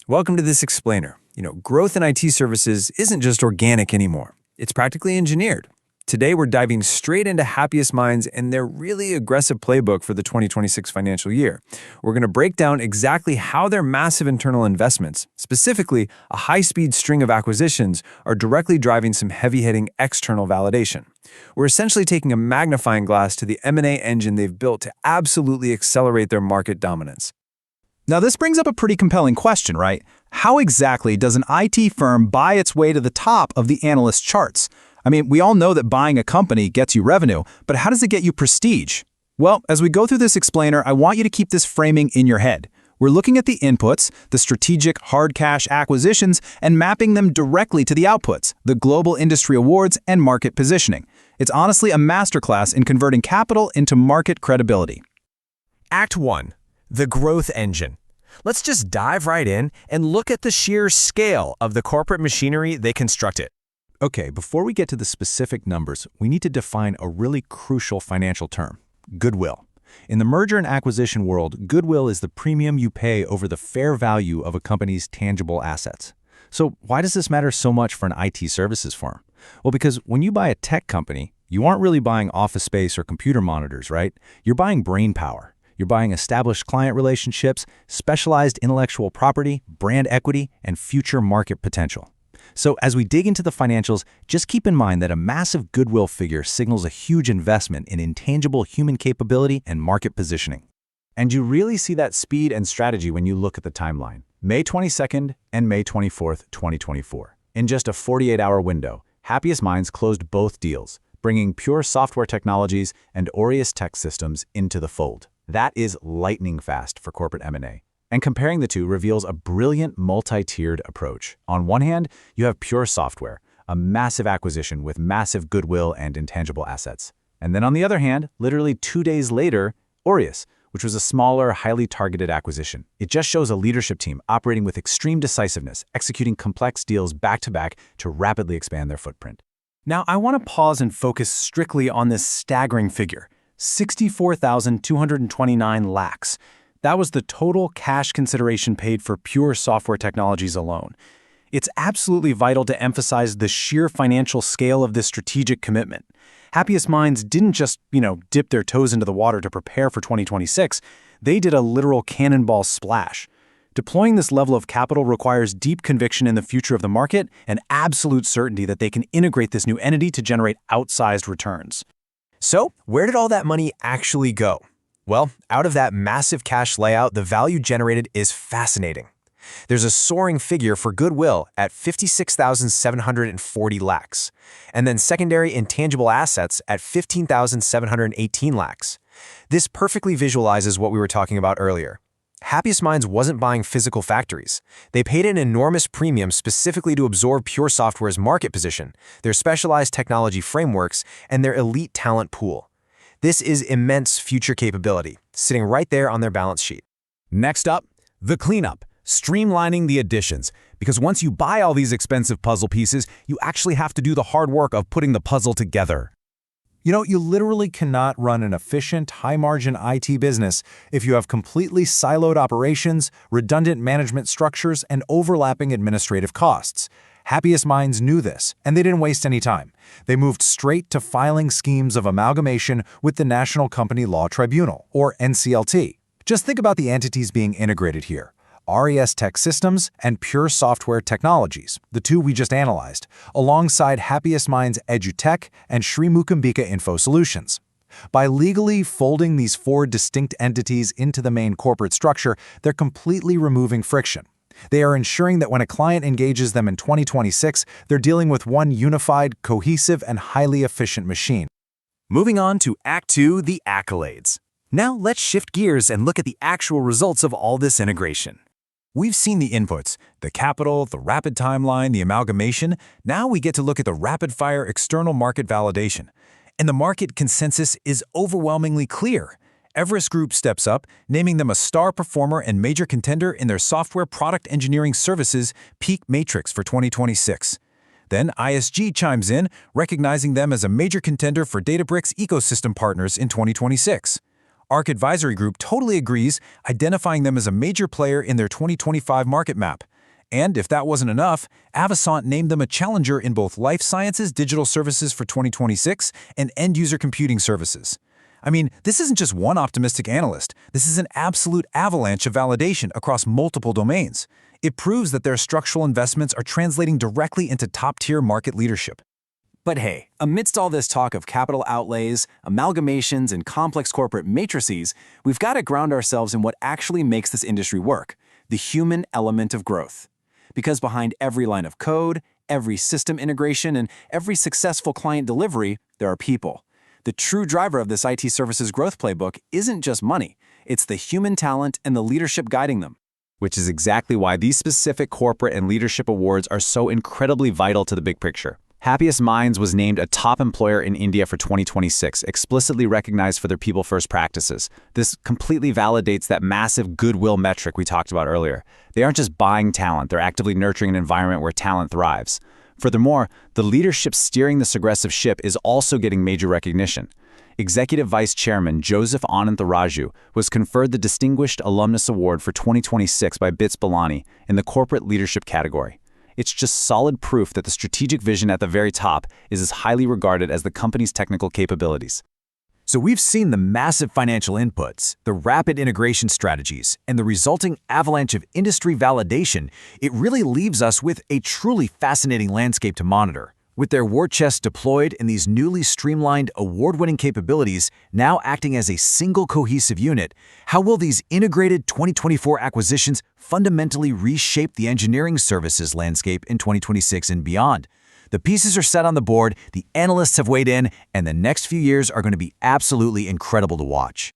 Welcome to this explainer. Growth in IT services isn't just organic anymore. It's practically engineered. Today, we're diving straight into Happiest Minds and their really aggressive playbook for the 2026 financial year. We're going to break down exactly how their massive internal investments, specifically a high-speed string of acquisitions, are directly driving some heavy-hitting external validation. We're essentially taking a magnifying glass to the M&A engine they've built to absolutely accelerate their market dominance. Now, this brings up a pretty compelling question, right? How exactly does an IT firm buy its way to the top of the analyst charts? I mean, we all know that buying a company gets you revenue, but how does it get you prestige? Well, as we go through this explainer, I want you to keep this framing in your head. We're looking at the inputs, the strategic hard cash acquisitions, and mapping them directly to the outputs, the global industry awards and market positioning. It's honestly a masterclass in converting capital into market credibility. Act 1. The growth engine. Let's just dive right in and look at the sheer scale of the corporate machinery they constructed. Okay, before we get to the specific numbers, we need to define a really crucial financial term: goodwill. In the merger and acquisition world, goodwill is the premium you pay over the fair value of a company's tangible assets. So why does this matter so much for an IT services firm? Well, because when you buy a tech company, you aren't really buying office space or computer monitors, right? You're buying brain power. You're buying established client relationships, specialized intellectual property, brand equity, and future market potential. So as we dig into the financials, just keep in mind that a massive goodwill figure signals a huge investment in intangible human capability and market positioning. And you really see that speed and strategy when you look at the timeline. May 22nd and May 24th, 2024. In just a 48-hour window, Happiest Minds closed both deals, bringing PureSoftware Technologies and Aureus Tech Systems into the fold. That is lightning fast for corporate M&A. And comparing the two reveals a brilliant multi-tiered approach. On one hand, you have PureSoftware, a massive acquisition with massive goodwill and intangible assets. And then on the other hand, literally 2 days later, Aureus, which was a smaller, highly targeted acquisition. It just shows a leadership team operating with extreme decisiveness, executing complex deals back-to-back to rapidly expand their footprint. Now, I want to pause and focus strictly on this staggering figure: 64,229 lakhs. That was the total cash consideration paid for PureSoftware Technologies alone. It's absolutely vital to emphasize the sheer financial scale of this strategic commitment. Happiest Minds didn't just, dip their toes into the water to prepare for 2026. They did a literal cannonball splash. Deploying this level of capital requires deep conviction in the future of the market and absolute certainty that they can integrate this new entity to generate outsized returns. So, where did all that money actually go? Well, out of that massive cash layout, the value generated is fascinating. There's a soaring figure for goodwill at 56,740 lakhs, and then secondary intangible assets at 15,718 lakhs. This perfectly visualizes what we were talking about earlier. Happiest Minds wasn't buying physical factories. They paid an enormous premium specifically to absorb PureSoftware's market position, their specialized technology frameworks, and their elite talent pool. This is immense future capability, sitting right there on their balance sheet. Next up, the cleanup, streamlining the additions. Because once you buy all these expensive puzzle pieces, you actually have to do the hard work of putting the puzzle together. You literally cannot run an efficient, high-margin IT business if you have completely siloed operations, redundant management structures, and overlapping administrative costs. Happiest Minds knew this, and they didn't waste any time. They moved straight to filing schemes of amalgamation with the National Company Law Tribunal, or NCLT. Just think about the entities being integrated here: Aureus Tech Systems and PureSoftware Technologies, the two we just analyzed, alongside Happiest Minds EduTech and Sri Mukambika Info Solutions. By legally folding these 4 distinct entities into the main corporate structure, they're completely removing friction. They are ensuring that when a client engages them in 2026, they're dealing with one unified, cohesive, and highly efficient machine. Moving on to Act 2, the accolades. Now let's shift gears and look at the actual results of all this integration. We've seen the inputs, the capital, the rapid timeline, the amalgamation. Now we get to look at the rapid-fire external market validation. And the market consensus is overwhelmingly clear. Everest Group steps up, naming them a star performer and major contender in their software product engineering services peak matrix for 2026. Then ISG chimes in, recognizing them as a major contender for Databricks ecosystem partners in 2026. ARC Advisory Group totally agrees, identifying them as a major player in their 2025 market map. And if that wasn't enough, Avasant named them a challenger in both life sciences digital services for 2026 and end-user computing services. I mean, this isn't just one optimistic analyst. This is an absolute avalanche of validation across multiple domains. It proves that their structural investments are translating directly into top-tier market leadership. But hey, amidst all this talk of capital outlays, amalgamations, and complex corporate matrices, we've got to ground ourselves in what actually makes this industry work, the human element of growth. Because behind every line of code, every system integration, and every successful client delivery, there are people. The true driver of this IT services growth playbook isn't just money, it's the human talent and the leadership guiding them. Which is exactly why these specific corporate and leadership awards are so incredibly vital to the big picture. Happiest Minds was named a top employer in India for 2026, explicitly recognized for their people-first practices. This completely validates that massive goodwill metric we talked about earlier. They aren't just buying talent, they're actively nurturing an environment where talent thrives. Furthermore, the leadership steering this aggressive ship is also getting major recognition. Executive Vice Chairman Joseph Anantharaju was conferred the Distinguished Alumnus Award for 2026 by BITS Balani in the Corporate Leadership category. It's just solid proof that the strategic vision at the very top is as highly regarded as the company's technical capabilities. So we've seen the massive financial inputs, the rapid integration strategies, and the resulting avalanche of industry validation. It really leaves us with a truly fascinating landscape to monitor. With their war chest deployed and these newly streamlined, award-winning capabilities now acting as a single cohesive unit, how will these integrated 2024 acquisitions fundamentally reshape the engineering services landscape in 2026 and beyond? The pieces are set on the board, the analysts have weighed in, and the next few years are going to be absolutely incredible to watch.